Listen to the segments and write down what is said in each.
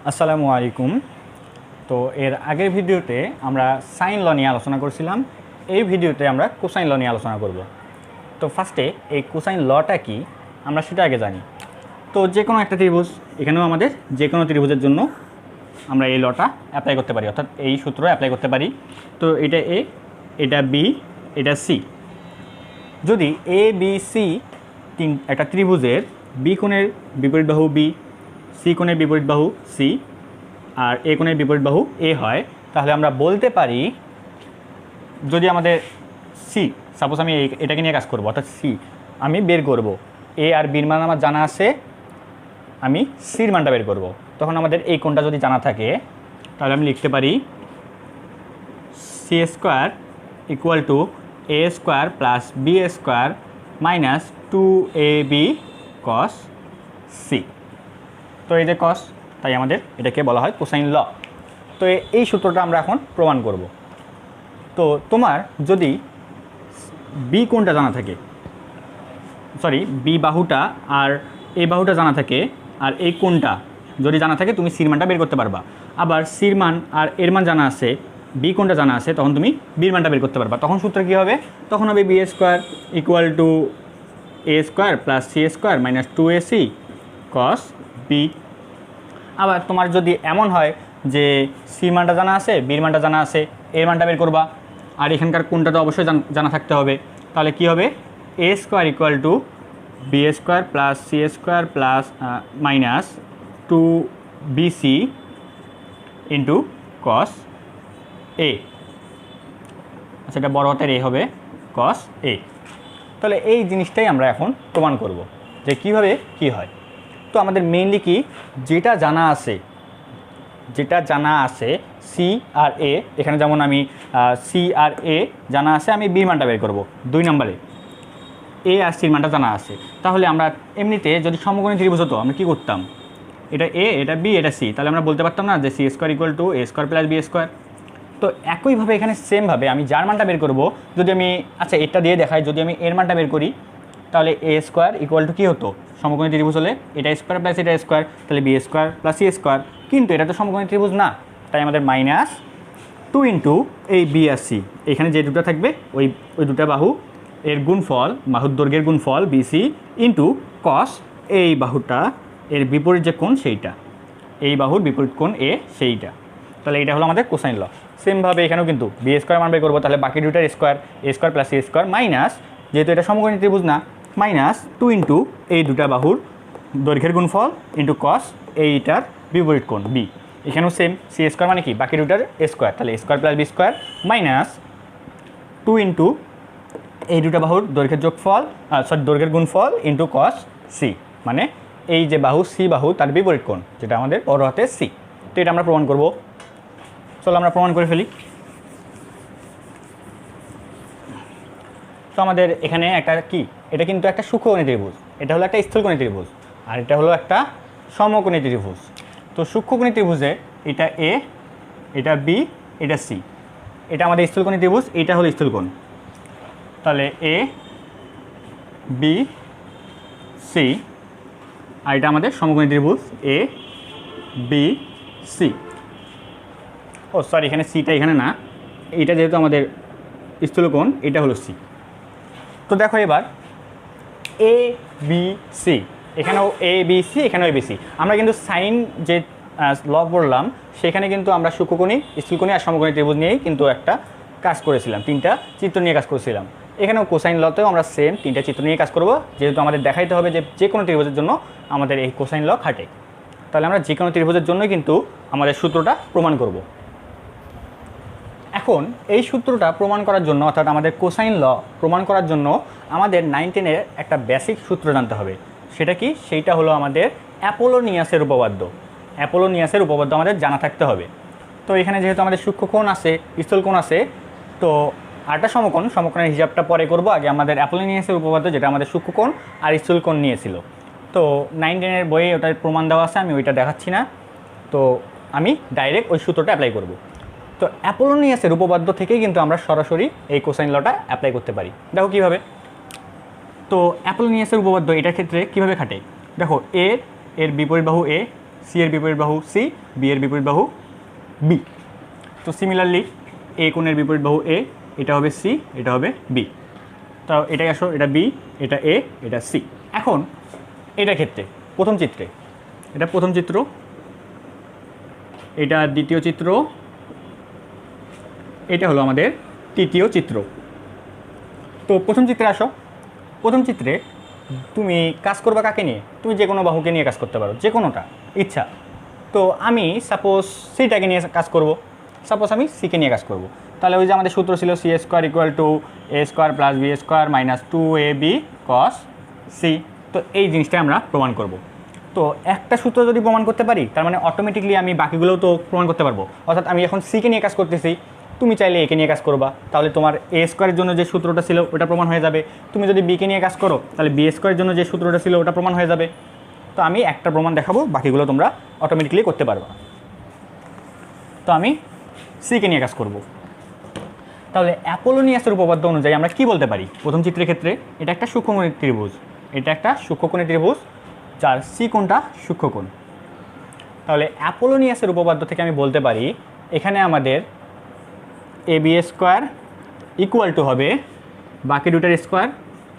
আসসালামু আলাইকুম। তো এর আগের ভিডিওতে আমরা সাইন ল নিয়ে আলোচনা করছিলাম। এই ভিডিওতে আমরা কোসাইন ল নিয়ে আলোচনা করব। তো ফার্স্টে এই কোসাইন লটা কি আমরা সেটা আগে জানি। তো যে কোনো একটা ত্রিভুজ, এখানেও আমাদের যে কোনো ত্রিভুজের জন্য আমরা এই লটা অ্যাপ্লাই করতে পারি, অর্থাৎ এই সূত্র অ্যাপ্লাই করতে পারি। তো এটা এ, এটা বি, এটা সি। যদি এ বি সি একটা ত্রিভুজের বি কোণের বিপরীত বাহু বি, সি কোণের বিপরীত বাহু সি আর এ কোণের বিপরীত বাহু এ হয়, তাহলে আমরা বলতে পারি, যদি আমাদের সি, সাপোজ আমি এটাকে নিয়ে কাজ করব, অর্থাৎ সি আমি বের করব, এ আর বির মান আমার জানা আছে, আমি সির মানটা বের করব। তখন আমাদের এই কোণটা যদি জানা থাকে তাহলে আমি লিখতে পারি C square equal to A square plus B square minus 2ab cos C. তো এই যে কস, তাই আমাদের এটাকে বলা হয় কোসাইন ল। তো এই সূত্রটা আমরা এখন প্রমাণ করব। তো তোমার যদি বি কোণটা জানা থাকে, সরি বি বাহুটা আর এই বাহুটা জানা থাকে, আর এই কোণটা যদি জানা থাকে, তুমি সির মানটা বের করতে পারবা। আবার সির মান আর এর মান জানা আছে, বি কোণটা জানা আছে, তখন তুমি বির মানটা বের করতে পারবা। তখন সূত্র কী হবে? তখন হবে B square equal to A square plus C square minus 2ac cos B. আবার তোমার যদি এমন হয় যে সির মানটা জানা আছে, বির মানটা জানা আছে, এর মানটা বের করবা, আর এখানকার কোণটা তো অবশ্যই জানা থাকতে হবে, তাহলে কি হবে? A square equal to B square plus C square plus minus 2bc into cos A. আচ্ছা, এটা বড় হাতের এ হবে, কস এ। তাহলে এই জিনিসটাই আমরা এখন প্রমাণ করব যে কিভাবে কি হয়। তো আমাদের মেইনলি কি যেটা জানা আছে সি আর এ, এখানে যেমন আমি সি আর এ জানা আছে, আমি বির মানটা বের করব 2 নম্বরে। এ আর সির মানটা জানা আছে, তাহলে আমরা এমনিতে যদি সমকোণী ত্রিভুজ হতো আমরা কী করতাম? এটা এ, এটা বি, এটা সি, তাহলে আমরা বলতে পারতাম না যে C square equal to A square plus B square. তো একইভাবে এখানে সেমভাবে আমি যার মানটা বের করব, যদি আমি আচ্ছা এটা দিয়ে দেখাই, যদি আমি এর মানটা বের করি তাহলে এ স্কোয়ার ইকুয়াল টু কী হতো? সমকোণী ত্রিভুজ হলে এটা স্কোয়ার প্লাস এটা স্কোয়ার, তাহলে B square plus C square. কিন্তু এটা তো সমকোণী ত্রিভুজ না, তাই আমাদের মাইনাস 2 ইন্টু এই বি আর সি, এখানে যে দুটো থাকবে ওই দুটো বাহু এর গুণফল, বাহুর দৈর্ঘ্যের গুণফল বিসি ইন্টু কস এই বাহুটা এর বিপরীত যে কোণ সেইটা, এই বাহুর বিপরীত কোণ এ সেইটা। তাহলে এটা হলো আমাদের কোসাইন ল। সেমভাবে এখানেও কিন্তু বি স্কোয়ার মান বের করবো, তাহলে বাকি দুটার square, A square plus C square minus, যেহেতু এটা সমকোণী ত্রিভুজ না, মাইনাস 2 ইন্টু এই দুটা বাহুর দৈর্ঘ্যের গুণফল ইন্টু কস এইটার বিপরীত কোণ বি। এখানেও সেম, সি স্কোয়ার মানে কি বাকি দুটার স্কোয়ার, তাহলে square plus B square minus 2 into এই দুটা বাহুর দৈর্ঘ্যের যোগফল, দৈর্ঘ্যের গুণফল ইন্টু কস সি, মানে এই যে বাহু সি বাহু তার বিপরীত কোণ, যেটা আমাদের বড় হাতে সি। তো এটা আমরা প্রমাণ করব। চলো আমরা প্রমাণ করে ফেলি। তো আমাদের এখানে একটা কি, এটা কিন্তু একটা সূক্ষ্মকোণী ত্রিভুজ, এটা হলো একটা স্থূলকোণী ত্রিভুজ, আর এটা হলো একটা সমকোণী ত্রিভুজ। তো সূক্ষ্মকোণী ত্রিভুজে এটা এ, এটা বি, এটা সি, এটা আমাদের স্থূলকোণী ত্রিভুজ, এটা হলো স্থূলকোণ। তাহলে এ বি সি, আর এটা আমাদের সমকোণী ত্রিভুজ A B C. O sorry, এখানে সিটা এখানে না, এটা যেহেতু আমাদের স্থূলকোণ, এটা হলো সি। তো দেখো এবার এ বি সি, এখানেও এ বি সি, এখানেও এ বি সি। আমরা কিন্তু সাইন যে ল পড়লাম সেখানে কিন্তু আমরা সূক্ষ্মকোণী, স্থূলকোণী আর সমকোণী ত্রিভুজ নিয়েই কিন্তু একটা কাজ করেছিলাম, 3টা চিত্র নিয়ে কাজ করেছিলাম। এখানেও কোসাইন লতেও আমরা সেম 3টা চিত্র নিয়ে কাজ করব, যেহেতু আমাদের দেখাইতে হবে যে কোনো ত্রিভুজের জন্য আমাদের এই কোসাইন ল খাটে। তাহলে আমরা যে কোনো ত্রিভুজের জন্যই কিন্তু আমাদের সূত্রটা প্রমাণ করব। এখন এই সূত্রটা প্রমাণ করার জন্য, অর্থাৎ আমাদের কোসাইন ল প্রমাণ করার জন্য আমাদের 9, 10-এর একটা বেসিক সূত্র জানতে হবে। সেটা কি? সেইটা হলো আমাদের অ্যাপোলোনিয়াসের উপপাদ্য। অ্যাপোলোনিয়াসের উপপাদ্য আমাদের জানা থাকতে হবে। তো এখানে যেহেতু আমাদের সূক্ষ্মকোণ আছে, স্থূলকোণ আছে, তো আরটা সমকোণের হিসাবটা পরে করব। আগে আমাদের অ্যাপোলোনিয়াসের উপপাদ্য, যেটা আমাদের সূক্ষ্মকোণ আর স্থূলকোণ নিয়েছিল। তো 9, 10-এর বইয়ে ওটার প্রমাণ দেওয়া আছে, আমি ওইটা দেখাচ্ছি না। তো আমি ডাইরেক্ট ওই সূত্রটা অ্যাপ্লাই করব। তো অ্যাপোলোনিয়াসের উপপাদ্য থেকেই কিন্তু আমরা সরাসরি এই কোসাইন লটা অ্যাপ্লাই করতে পারি। দেখো কীভাবে। তো অ্যাপোলোনিয়াসের উপপাদ্য এটার ক্ষেত্রে কীভাবে খাটে দেখো, এর বিপরীত বাহু এ, সি এর বিপরীত বাহু সি, বি এর বিপরীত বাহু বি। তো সিমিলারলি এ কোণের বিপরীত বাহু এ, এটা হবে সি, এটা হবে বি। তো এটাই আসো, এটা বি, এটা এ, এটা সি। এখন এটা ক্ষেত্রে প্রথম চিত্রে, এটা প্রথম চিত্র, এটা দ্বিতীয় চিত্র, এটা হলো আমাদের তৃতীয় চিত্র। তো প্রথম চিত্রে আসো। প্রথম চিত্রে তুমি কাজ করবা কাকে নিয়ে? তুমি যে কোনো বাহুকে নিয়ে কাজ করতে পারো, যে কোনোটা ইচ্ছা। তো আমি সাপোজ সিটাকে নিয়ে কাজ করব, সাপোজ আমি সিকে নিয়ে কাজ করব। তাহলে ওই যে আমাদের সূত্র ছিল C square equal to A square plus B square minus 2ab cos C. তো এই জিনিসটাই আমরা প্রমাণ করব। তো একটা সূত্র যদি প্রমাণ করতে পারি, তার মানে অটোমেটিকলি আমি বাকিগুলোও তো প্রমাণ করতে পারবো। অর্থাৎ আমি এখন সিকে নিয়ে কাজ করতেছি, তুমি চাইলে একে নিয়ে কাজ করবা, তাহলে তোমার এ স্কোয়ারের জন্য যে সূত্রটা ছিল ওটা প্রমাণ হয়ে যাবে। তুমি যদি বিকে নিয়ে কাজ করো, তাহলে বি স্কোয়ারের জন্য যে সূত্রটা ছিল ওটা প্রমাণ হয়ে যাবে। তো আমি একটা প্রমাণ দেখাবো, বাকিগুলো তোমরা অটোমেটিকলি করতে পারবা। তো আমি সিকে নিয়ে কাজ করব। তাহলে অ্যাপোলোনিয়াসের উপপাদ্য অনুযায়ী আমরা কি বলতে পারি? প্রথম চিত্রের ক্ষেত্রে এটা একটা সূক্ষ্মকোণের ত্রিভুজ, এটা একটা সূক্ষ্মকোণের ত্রিভুজ যার সি কোণটা সূক্ষ্মকোণ। তাহলে অ্যাপোলোনিয়াসের উপপাদ্য থেকে আমি বলতে পারি এখানে আমাদের A B square equal to হবে বাকি দুটার স্কোয়ার,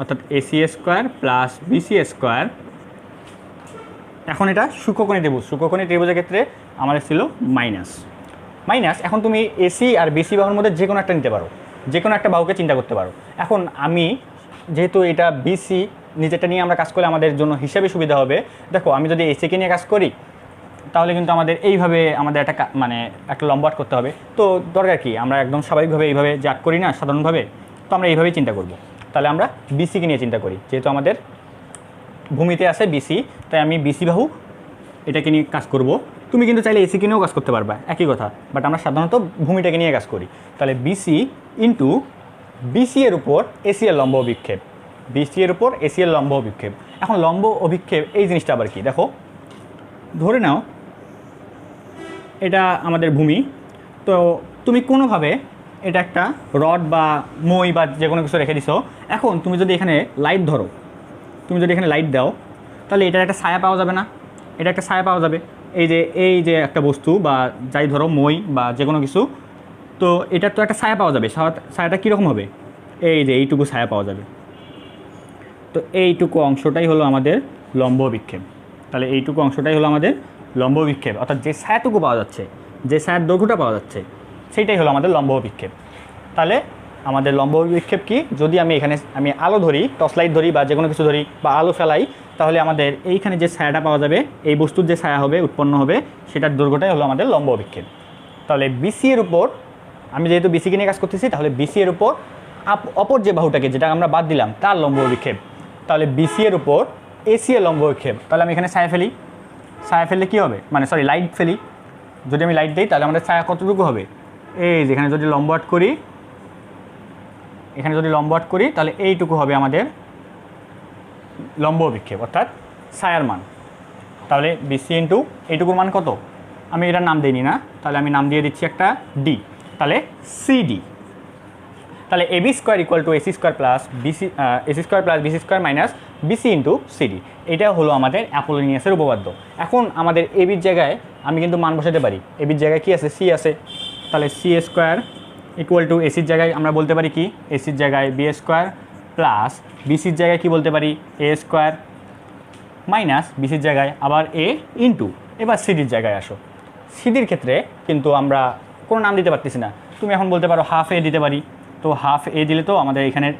অর্থাৎ AC square plus BC square. এখন এটা সূক্ষ্মকোণের ত্রিভুজ, সূক্ষ্মকোণের ত্রিভুজের ক্ষেত্রে আমাদের ছিল মাইনাস। এখন তুমি এসি আর বিসি বাহুর মধ্যে যে কোনো একটা নিতে পারো, যে কোনো একটা বাহুকে চিন্তা করতে পারো। এখন আমি যেহেতু এটা বিসি, নিজেরটা নিয়ে আমরা কাজ করলে আমাদের জন্য হিসাবে সুবিধা হবে। দেখো আমি যদি এসিকে নিয়ে কাজ করি, তাহলে কিন্তু আমাদের এইভাবে আমাদের একটা লম্ব আট করতে হবে। তো দরকার কি, আমরা একদম স্বাভাবিকভাবে এইভাবে যে আট করি না সাধারণভাবে, তো আমরা এইভাবেই চিন্তা করব। তাহলে আমরা বিসিকে নিয়ে চিন্তা করি, যেহেতু আমাদের ভূমিতে আছে বিসি, তাই আমি বিসি বাহু এটাকে নিয়ে কাজ করব। তুমি কিন্তু চাইলে এসিকে নিয়েও কাজ করতে পারবা, একই কথা, বাট আমরা সাধারণত ভূমিটাকে নিয়ে কাজ করি। তাহলে বিসি ইন্টু বিসি এর উপর এসি এর লম্ব অভিক্ষেপ, বিসি এর উপর এসি এর লম্ব অভিক্ষেপ। এখন লম্ব অভিক্ষেপ এই জিনিসটা আবার কি? দেখো, ধরে নাও এটা আমাদের ভূমি, তো তুমি কোনোভাবে এটা একটা রড বা মই বা যে কোনো কিছু রেখে দিছো। এখন তুমি যদি এখানে লাইট ধরো, তুমি যদি এখানে লাইট দাও, তাহলে এটার একটা ছায়া পাওয়া যাবে না? এটা একটা ছায়া পাওয়া যাবে। এই যে একটা বস্তু বা যাই ধরো মই বা যে কোনো কিছু, তো এটার তো একটা ছায়া পাওয়া যাবে। ছায়াটা কীরকম হবে? এই যে এইটুকু ছায়া পাওয়া যাবে। তো এইটুকু অংশটাই হলো আমাদের লম্ব বিক্ষেপ। তাহলে এইটুকু অংশটাই হলো আমাদের লম্ব বিক্ষেপ, অর্থাৎ যে ছায়াটুকু পাওয়া যাচ্ছে, যে ছায়ার দৈর্ঘ্যটা পাওয়া যাচ্ছে, সেইটাই হলো আমাদের লম্ব বিক্ষেপ। তাহলে আমাদের লম্ব বিক্ষেপ কি? যদি আমি আলো ধরি, টর্চ লাইট ধরি বা যে কোনো কিছু ধরি বা আলো ফেলাই, তাহলে আমাদের এইখানে যে ছায়াটা পাওয়া যাবে, এই বস্তুর যে ছায়া হবে উৎপন্ন হবে, সেটার দৈর্ঘ্যটাই হলো আমাদের লম্ব বিক্ষেপ। তাহলে বিসি এর উপর, আমি যেহেতু বিসিকে নিয়ে কাজ করতেছি, তাহলে বিসি এর উপর অপর যে বাহুটাকে, যেটা আমরা বাদ দিলাম, তার লম্ব বিক্ষেপ। তাহলে বিসি এর উপর এসি এর লম্ব বিক্ষেপ। তাহলে আমি এখানে ছায়া ফেলি, ছায়া ফেললে কী হবে? লাইট ফেলি, যদি আমি লাইট দিই তাহলে আমাদের ছায়া কতটুকু হবে? এই যেখানে যদি লম্ব আট করি, এখানে যদি লম্ব আট করি, তাহলে এইটুকু হবে আমাদের লম্ব বিক্ষেপ, অর্থাৎ ছায়ার মান। তাহলে বিসি ইন্টু এইটুকুর মান কত? আমি এটার নাম দিইনি না, তাহলে আমি নাম দিয়ে দিচ্ছি একটা ডি, তাহলে সিডি। তাহলে AB square equal to AC square plus AC square plus BC square minus BC into CD. এটা হলো আমাদের অ্যাপোলোনিয়াসের উপপাদ্য। এখন আমাদের এবির জায়গায় আমি কিন্তু মান বসাতে পারি। এবির জায়গায় কি আছে? সি আছে। তাহলে সি স্কোয়ার ইকুয়াল টু এসির জায়গায় আমরা বলতে পারি কি? এসির জায়গায় বি স্কোয়ার প্লাস বিসির জায়গায় কি বলতে পারি? এ স্কোয়ার মাইনাস বিসির জায়গায় আবার এ ইন্টু, এবার সিডির জায়গায় আসো। সিডির ক্ষেত্রে কিন্তু আমরা কোনো নাম দিতে পারতেছি না। তুমি এখন বলতে পারো হাফ এ দিতে পারি। তো হাফ এ দিলে তো আমাদের এখানের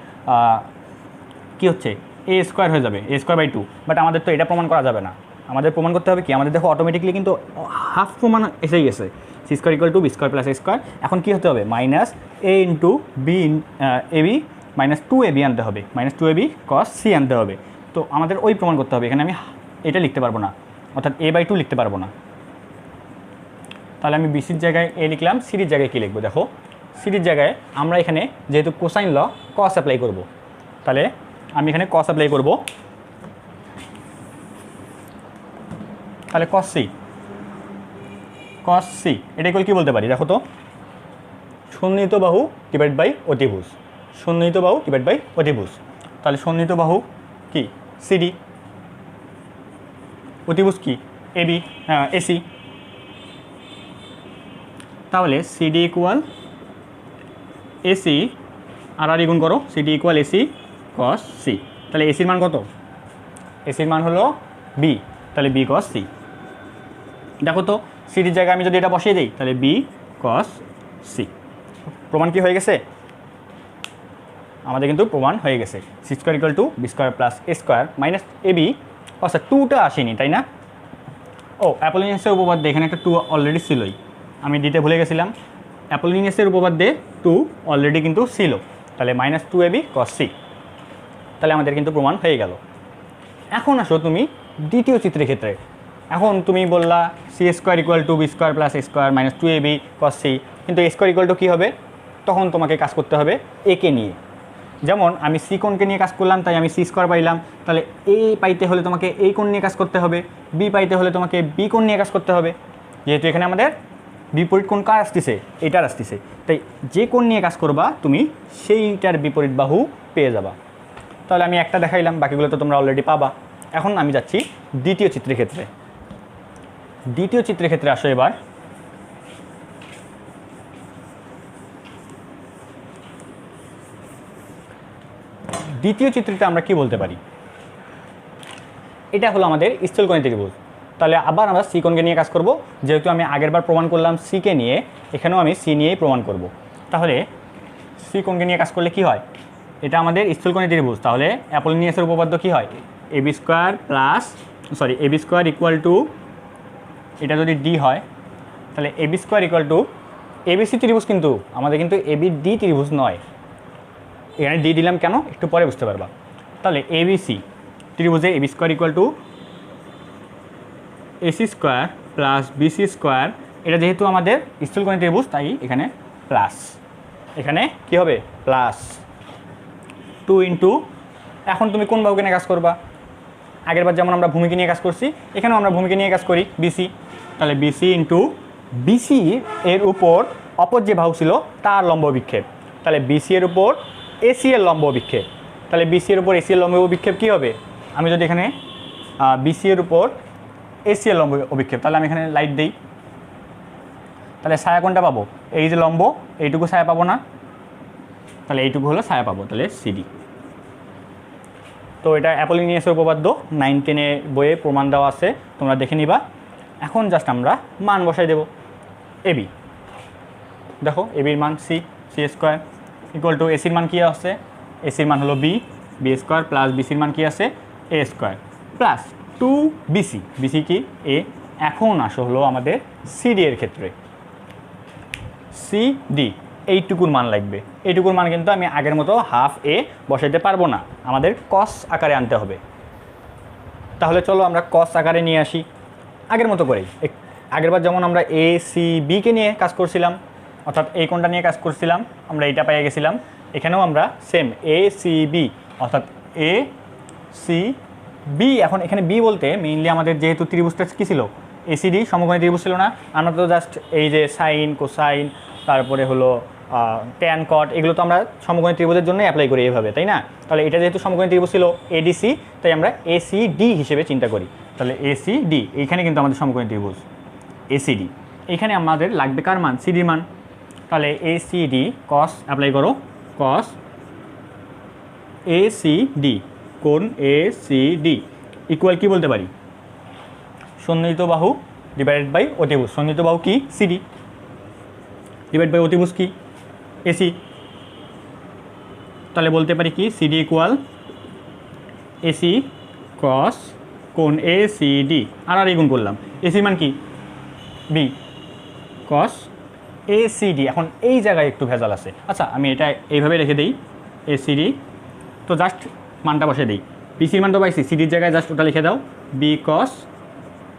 কি হচ্ছে? এ স্কোয়ার হয়ে যাবে, এ স্কোয়ার বাই 2। বাট আমাদের তো এটা প্রমাণ করা যাবে না, আমাদের প্রমাণ করতে হবে কি? আমাদের দেখো অটোমেটিকলি কিন্তু হাফ প্রমাণ এসেই গেছে, C square equal to B square plus A square. এখন কী হতে হবে? Minus A into B AB minus 2ab আনতে হবে, মাইনাস 2ab cos সি আনতে হবে। তো আমাদের ওই প্রমাণ করতে হবে। এখানে আমি এটা লিখতে পারবো না, অর্থাৎ a বাই 2 লিখতে পারবো না। তাহলে আমি বিসির জায়গায় এ লিখলাম, সিডির জায়গায় কী লিখবো? দেখো, সিডির জায়গায় আমরা এখানে যেহেতু কোসাইন ল, কস অ্যাপ্লাই করব। তাহলে আমি এখানে কস অ্যাপ্লাই করব। তাহলে কস সি এটা ইকুয়াল কী বলতে পারি? দেখো তো, সন্নিহিত বাহু ডিভাইড বাই অতিভুজ, সন্নিহিত বাহু ডিভাইড বাই অতিভুজ। তাহলে সন্নিহিত বাহু কি? সিডি, অতিভুজ কি? এবি এসি, তাহলে সিডি ইকুয়াল এসি আর গুণ করো, CD equal AC cos C. তাহলে এসির মান কত? এসির মান হলো বি, তাহলে বি কস সি। দেখো তো সিডির জায়গায় আমি যদি এটা বসিয়ে দিই তাহলে বি কস সি। প্রমাণ কি হয়ে গেছে? আমাদের কিন্তু প্রমাণ হয়ে গেছে। C square equal to B square plus A square minus A B. আচ্ছা, টুটা আসেনি তাই না? ও অ্যাপোলোনিয়াসের উপপাদ্যে এখানে একটা টু অলরেডি ছিলই, আমি দিতে ভুলে গেছিলাম। অ্যাপোলোনিয়াসের উপপাদ্যে টু অলরেডি কিন্তু ছিল, তাহলে minus two A B cos C. তাহলে আমাদের কিন্তু প্রমাণ হয়ে গেল। এখন আসো তুমি দ্বিতীয় চিত্রের ক্ষেত্রে। এখন তুমি বললা C square equal to B square plus A square minus two A B cos C, কিন্তু এ স্কোয়ার ইকুয়াল টু কী হবে? তখন তোমাকে কাজ করতে হবে একে নিয়ে। যেমন আমি সি কোণকে নিয়ে কাজ করলাম, তাই আমি সি স্কোয়ার পাইলাম। তাহলে এ পাইতে হলে তোমাকে এই কোণ নিয়ে কাজ করতে হবে, বি পাইতে হলে তোমাকে বি কোণ নিয়ে কাজ করতে হবে। যেহেতু এখানে আমাদের বিপরীত কোণ কার আসতেছে? এটার আসতেছে, তাই যে কোণ নিয়ে কাজ করবা তুমি সেইটার বিপরীত বাহু পেয়ে যাবা। তাহলে আমি একটা দেখাইলাম, বাকিগুলো তো তোমরা অলরেডি পাবা। এখন আমি যাচ্ছি দ্বিতীয় চিত্রের ক্ষেত্রে। দ্বিতীয় চিত্রের ক্ষেত্রে আসো এবার। দ্বিতীয় চিত্রতে আমরা কি বলতে পারি? এটা হলো আমাদের স্থূলকোণী ত্রিভুজ। তাহলে আবার আমরা সি কোণকে নিয়ে কাজ করব। যেহেতু আমি আগেরবার প্রমাণ করলাম সিকে নিয়ে, এখানেও আমি সি নিয়েই প্রমাণ করব। তাহলে সি কোণকে নিয়ে কাজ করলে কি হয়? এটা আমাদের স্থূলকোণী ত্রিভুজ, তাহলে অ্যাপোলোনিয়াসের উপপাদ্য কি হয়? A B square plus A B square equal to, এটা যদি ডি হয় তাহলে A B square equal to ABC ত্রিভুজ, কিন্তু আমাদের কিন্তু এবি ডি ত্রিভুজ নয়। এখানে ডি দিলাম কেন একটু পরে বুঝতে পারবা। তাহলে এবিসি ত্রিভুজে A B square equal to AC square plus BC square. এটা যেহেতু আমাদের স্থূলকোণী ত্রিভুজ তাই এখানে প্লাস, এখানে কি হবে? প্লাস 2 ইন্টু, এখন তুমি কোন বাহুকে নিয়ে কাজ করবা? আগেরবার যেমন আমরা ভূমিকে নিয়ে কাজ করছি, এখানেও আমরা ভূমিকে নিয়ে কাজ করি, বিসি। তাহলে বিসি ইন্টু বিসি এর উপর অপর যে বাহু ছিল তার লম্ব বিক্ষেপ। তাহলে বিসি এর উপর এসি এর লম্ব বিক্ষেপ। তাহলে বিসি এর উপর এসি এর লম্ব বিক্ষেপ কী হবে? আমি যদি এখানে বিসি এর উপর এসি এর লম্ব অভিক্ষেপ, তাহলে আমি এখানে লাইট দিই, তাহলে ছায়া কোনটা পাবো? এই যে লম্ব, এইটুকু ছায়া পাবো না, তাহলে এইটুকু হলো ছায়া পাবো, তাহলে সিডি। তো এটা অ্যাপোলোনিয়াসের উপপাদ্য 9-10 বইয়ে প্রমাণ দেওয়া আছে, তোমরা দেখে নিবা। এখন জাস্ট আমরা মান বসাই দেব। এবি, দেখো এবির মান C, C square equal to এসির মান কী আছে? এসির মান হলো বি, বি স্কোয়ার প্লাস বিসির মান কী আছে? এ স্কোয়ার প্লাস 2 বিসি, বিসি কি? এ। এখন আসো হলো আমাদের সিডি এর ক্ষেত্রে। সিডি এইটুকুর মান লাগবে। এইটুকুর মান কিন্তু আমি আগের মতো হাফ এ বসাইতে পারবো না, আমাদের কস আকারে আনতে হবে। তাহলে চলো আমরা কস আকারে নিয়ে আসি আগের মতো করেই। আগেরবার যেমন আমরা এ সি বিকে নিয়ে কাজ করছিলাম, অর্থাৎ এই কোণটা নিয়ে কাজ করছিলাম, আমরা এইটা পেয়ে গেছিলাম। এখানেও আমরা সেম এ সি বি, অর্থাৎ এ সি বি। এখন এখানে বি বলতে মেইনলি আমাদের যেহেতু ত্রিভুজটা কী ছিল? এসিডি সমকোণী ত্রিভুজ ছিল না? আমরা তো জাস্ট এই যে সাইন, কোসাইন, তারপরে হলো ট্যান, কট, এগুলো তো আমরা সমকোণী ত্রিভুজের জন্যই অ্যাপ্লাই করি এইভাবে, তাই না? তাহলে এটা যেহেতু সমকোণী ত্রিভুজ ছিল এডিসি, তাই আমরা এসিডি হিসেবে চিন্তা করি। তাহলে এসিডি এইখানে কিন্তু আমাদের সমকোণী ত্রিভুজ এসিডি। এইখানে আমাদের লাগবে কার মান? সিডির মান। তাহলে এসিডি কস অ্যাপ্লাই করো, কস এসিডি কোণ এসিডি ইকুয়াল কি বলতে পারি? সন্নিহিত বাহু ডিভাইডেড বাই অতিভুজ। সন্নিহিত বাহু কি? সিডি, ডিভাইড বাই অতিভুজ কি? এসি। তাহলে বলতে পারি কি? সিডি ইকুয়াল এসি কস কোণ এসিডি, আর গুণ করলাম। এসির মান কি? বি কস এসিডি। এখন এই জায়গায় একটু ভেজাল আছে, আচ্ছা আমি এটা এইভাবে রেখে দিই এসিডি। তো জাস্ট মানটা বসে দিই, বিসির মান তো পাইছি, সিডির জায়গায় জাস্ট ওটা লিখে দাও, বি কস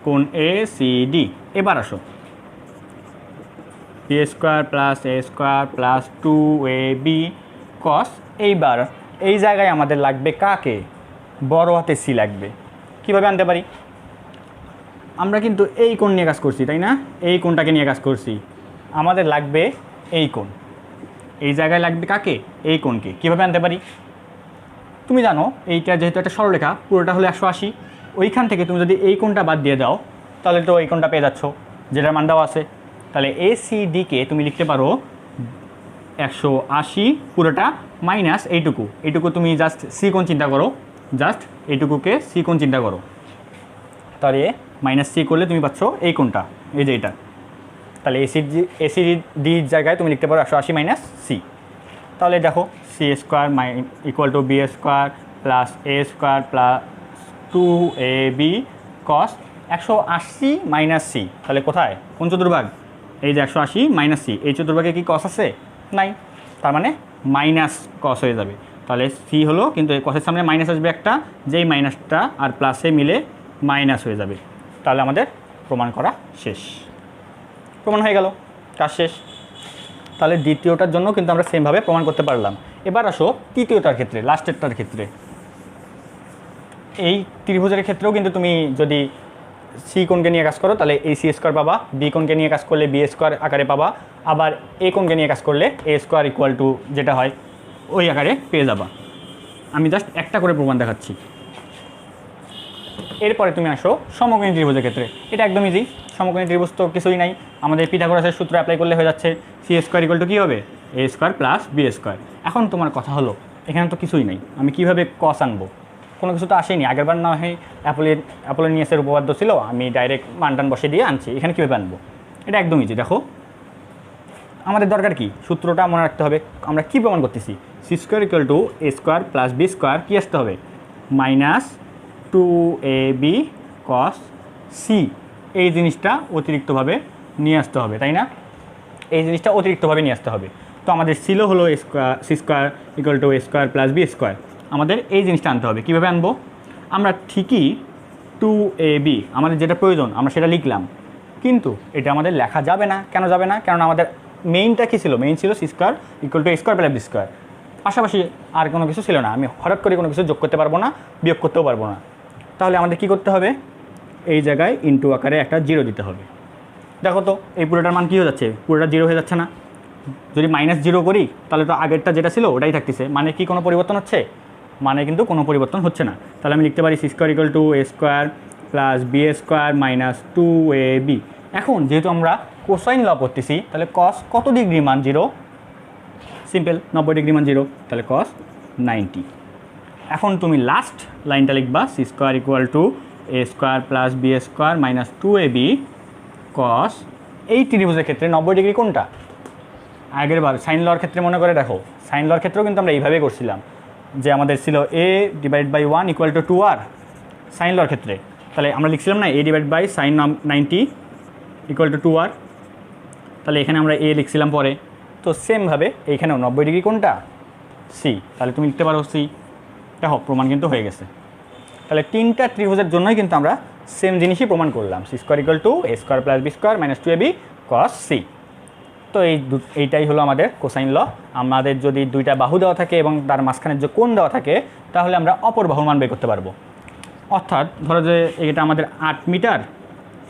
কোণ এসিডি। এবার আসো B square plus A square plus 2ab কস। এইবার এই জায়গায় আমাদের লাগবে কাকে? বড় হাতে সি লাগবে। কীভাবে আনতে পারি? আমরা কিন্তু এই কোণ নিয়ে কাজ করছি, তাই না? এই কোণটাকে নিয়ে কাজ করছি, আমাদের লাগবে এই কোণ। এই জায়গায় লাগবে কাকে? এই কোণকে। কীভাবে আনতে পারি? তুমি জানো এইটা যেহেতু একটা সরলরেখা, পুরোটা হলো 180, ওইখান থেকে তুমি যদি এই কোণটা বাদ দিয়ে দাও তাহলে তো এই কোণটা পেয়ে যাচ্ছ, যেটার মান দেওয়া আছে। তাহলে ACDকে তুমি লিখতে পারো 180 পুরোটা মাইনাস এইটুকু তুমি জাস্ট সি কোণ চিন্তা করো, জাস্ট এইটুকুকে সি কোণ চিন্তা করো। তাহলে মাইনাস সি করলে তুমি পাচ্ছ এই কোণটা, এই যে এটা। তাহলে ACDর জায়গায় তুমি লিখতে পারো 180 মাইনাস সি। তাহলে দেখো C square equal to B square plus A square plus 2ab cos 180 minus C. তাহলে কোথায়, কোন চতুর্ভাগ? এই যে 180 মাইনাস সি, এই চতুর্ভাগে কি কস আছে? নাই, তার মানে মাইনাস কস হয়ে যাবে। তাহলে সি হলো, কিন্তু এই কসের সামনে মাইনাস আসবে একটা, যেই মাইনাসটা আর প্লাসে মিলে মাইনাস হয়ে যাবে। তাহলে আমাদের প্রমাণ করা শেষ, প্রমাণ হয়ে গেল, কাজ শেষ। তাহলে দ্বিতীয়টার জন্য কিন্তু আমরা সেমভাবে প্রমাণ করতে পারলাম। এবার আসো তৃতীয়টার ক্ষেত্রে, লাস্টেরটার ক্ষেত্রে। এই ত্রিভুজের ক্ষেত্রেও কিন্তু তুমি যদি সি কোণকে নিয়ে কাজ করো তাহলে এই সি স্কোয়ার পাবা, বি কোণকে নিয়ে কাজ করলে বি স্কোয়ার আকারে পাবা, আবার এ কোণকে নিয়ে কাজ করলে এ স্কোয়ার ইকুয়াল টু যেটা হয় ওই আকারে পেয়ে যাবা। আমি জাস্ট একটা করে প্রমাণ দেখাচ্ছি। এরপরে তুমি আসো সমকোণী ত্রিভুজের ক্ষেত্রে। এটা একদম ইজি, সমকোণী ত্রিভুজ তো কিছুই নাই, আমাদের পিথাগোরাসের সূত্র অ্যাপ্লাই করলে হয়ে যাচ্ছে। সি স্কোয়ার ইকুয়াল টু কী হবে? A square plus B square. এখন তোমার কথা হলো এখানে তো কিছুই নেই, আমি কীভাবে কস আনবো? কোনো কিছু তো আসেনি, আগেরবার না হয় অ্যাপোলোনিয়াসের উপপাদ্য ছিল, আমি ডাইরেক্ট মানটান বসে দিয়ে আনছি, এখানে কীভাবে আনবো? এটা একদম ইজি। দেখো আমাদের দরকার কি, সূত্রটা মনে রাখতে হবে। আমরা কী প্রমাণ করতেছি? C square equal to A square plus B square কী আসতে হবে? Minus 2ab cos C. এই জিনিসটা অতিরিক্তভাবে নিয়ে আসতে হবে, তাই না? এই জিনিসটা অতিরিক্তভাবে নিয়ে আসতে হবে। তো আমাদের ছিল হলো C square equal to A square plus B square, আমাদের এই জিনিসটা আনতে হবে। কীভাবে আনবো? আমরা ঠিকই 2ab আমাদের যেটা প্রয়োজন আমরা সেটা লিখলাম, কিন্তু এটা আমাদের লেখা যাবে না। কেন যাবে না? কারণ আমাদের মেইনটা কী ছিল? মেইন ছিল C square equal to A square plus B square, পাশাপাশি আর কোনো কিছু ছিল না। আমি হঠাৎ করে কোনো কিছু যোগ করতে পারবো না, বিয়োগ করতেও পারবো না। তাহলে আমাদের কী করতে হবে? এই জায়গায় ইনটু আকারে একটা জিরো দিতে হবে। দেখো তো এই পুরোটার মান কী হয়ে যাচ্ছে? পুরোটা জিরো হয়ে যাচ্ছে না? যদি মাইনাস জিরো করি তাহলে তো আগেরটা যেটা ছিল ওটাই থাকতেছে, মানে কি কোনো পরিবর্তন হচ্ছে? মানে কিন্তু কোনো পরিবর্তন হচ্ছে না। তাহলে আমি লিখতে পারি C square equal to A square plus B square minus 2ab। এখন যেহেতু আমরা কোসাইন ল করতেছি, তাহলে কস কত ডিগ্রি মান? জিরো। সিম্পল, 90 ডিগ্রি মান জিরো, তাহলে কস 90। এখন তুমি লাস্ট লাইনটা লিখবা c square equal to A square plus B square minus 2ab cos, এই ত্রিভুজের ক্ষেত্রে 90 ডিগ্রি কোনটা? আগের বার সাইন লর ক্ষেত্রে মনে করে দেখো, সাইন লর ক্ষেত্রেও কিন্তু আমরা এইভাবেই করছিলাম, যে আমাদের ছিল a divide by 1 equal to 2r sine লর ক্ষেত্রে। তাহলে আমরা লিখছিলাম না a divide by sine 90 equal to 2r, তাহলে এখানে আমরা a লিখছিলাম পরে। তো সেমভাবে এইখানেও 90 ডিগ্রি কোনটা? সি। তাহলে তুমি লিখতে পারো সি। দেখো প্রমাণ কিন্তু হয়ে গেছে। তাহলে তিনটা ত্রিভুজের জন্যই কিন্তু আমরা সেম জিনিসই প্রমাণ করলাম, c square equal to A square plus B square minus 2ab cos C. তো এইটাই হলো আমাদের কোসাইন ল। আমাদের যদি দুইটা বাহু দেওয়া থাকে এবং তার মাঝখানের যে কোণ দেওয়া থাকে, তাহলে আমরা অপর বাহুর মান বের করতে পারবো। অর্থাৎ ধরো যে এটা আমাদের 8 মিটার,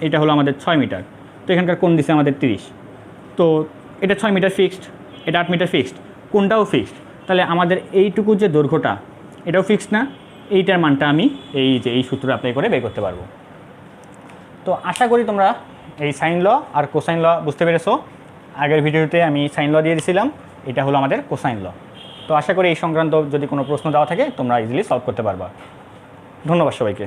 এটা হলো আমাদের 6 মিটার, তো এখানকার কোণ দিছে আমাদের 30, তো এটা 6 মিটার ফিক্সড, এটা 8 মিটার ফিক্সড, কোণটাও ফিক্সড। তাহলে আমাদের এইটুকু যে দৈর্ঘ্যটা এটাও ফিক্সড না? এইটার মানটা আমি এই সূত্র অ্যাপ্লাই করে বের করতে পারবো। তো আশা করি তোমরা এই সাইন ল আর কোসাইন ল বুঝতে পেরেছো। আগের ভিডিওতে আমি সাইন ল দিয়ে দিয়েছিলাম, এটা হলো আমাদের কোসাইন ল। তো আশা করি এই সংক্রান্ত যদি কোনো প্রশ্ন দেওয়া থাকে তোমরা ইজিলি সলভ করতে পারবা। ধন্যবাদ সবাইকে।